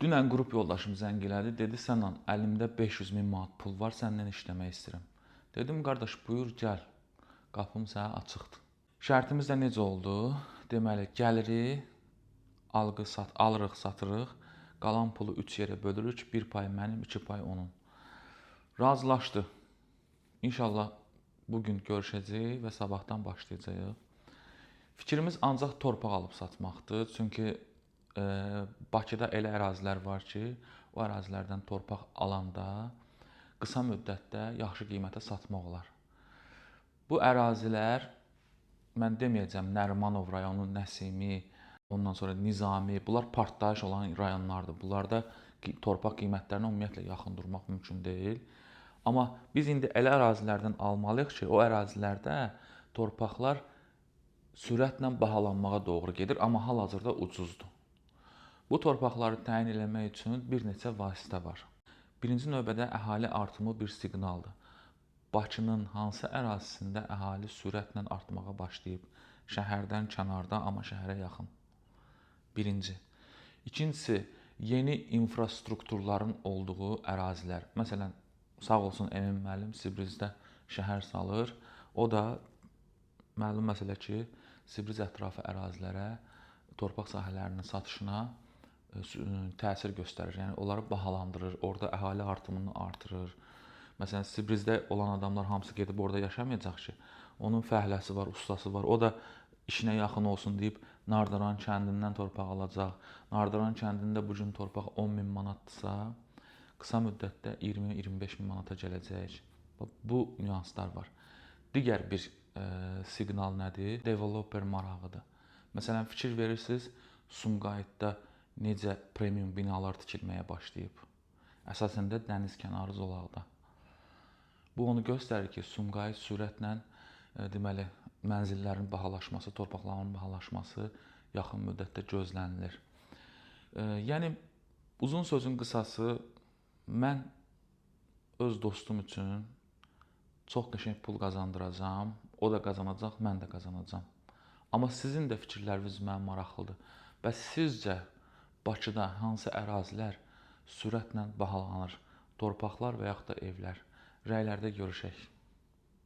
Dünən qrup yoldaşım zəng elədi, dedi Sənan, əlimdə 500 min manat pul var, səndən işləmək istəyirəm. Dedim, qardaş, buyur, gəl, qapım sənə açıqdır. Şərtimiz də necə oldu? Deməli, gəliri alırıq, satırıq, qalan pulu 3 yerə bölürük, 1 pay mənim, 2 pay onun. Razılaşdı. İnşallah bugün görüşəcəyik və sabahdan başlayacağıq. Fikrimiz ancaq torpaq alıb satmaqdır, çünki Bakıda elə ərazilər var ki, o ərazilərdən torpaq alanda qısa müddətdə yaxşı qiymətə satmaq olar. Bu ərazilər, mən deməyəcəm Nərimanov rayonu, Nəsimi, ondan sonra Nizami, bunlar partlayış olan rayonlardır. Bunlarda torpaq qiymətlərinə ümumiyyətlə yaxın durmaq mümkün deyil. Amma biz indi elə ərazilərdən almalıyıq ki, o ərazilərdə torpaqlar sürətlə bahalanmağa doğru gedir, amma hal-hazırda ucuzdur. Bu torpaqları təyin etmək üçün bir neçə vasitə var. Birinci növbədə əhali artımı bir siqnaldır. Bakının hansı ərazisində əhali sürətlə artmağa başlayıb, şəhərdən kənarda, amma şəhərə yaxın. Birinci. İkincisi, yeni infrastrukturların olduğu ərazilər. Məsələn, sağ olsun Emin müəllim Sibrizdə şəhər salır. O da məlum məsələ ki, Sibriz ətrafı ərazilərə, torpaq sahələrinin satışına təsir göstərir. Yəni onları bahalandırır, orada əhali artımını artırır. Məsələn, Sibrizdə olan adamlar hamısı gedib orada yaşamayacaq ki, onun fəhləsi var, ustası var. O da işinə yaxın olsun deyib Nardıran kəndindən torpaq alacaq. Nardıran kəndində bu gün torpaq 10 min manatdırsa, qısa müddətdə 20-25 min manata gələcək. Bu nüanslar var. Digər bir siqnal nədir? Developer marağıdır. Məsələn, fikir verirsiniz, Sumqayıtda necə premium binalar tikilməyə başlayıb. Əsasən də dəniz kənarı zolaqda. Bu onu göstərir ki, Sumqayıt sürətlə deməli mənzillərin bahalaşması, torpaqların bahalaşması yaxın müddətdə gözlənilir. Yəni uzun sözün qısası, mən öz dostum üçün çox qəşəng pul qazandıracağam, o da qazanacaq, mən də qazanacağam. Amma sizin də fikirləriniz mənə maraqlıdır. Bəs sizcə Bakıda hansı ərazilər sürətlə bahalanır? Torpaqlar və yaxud da evlər? Rəylərdə görüşək.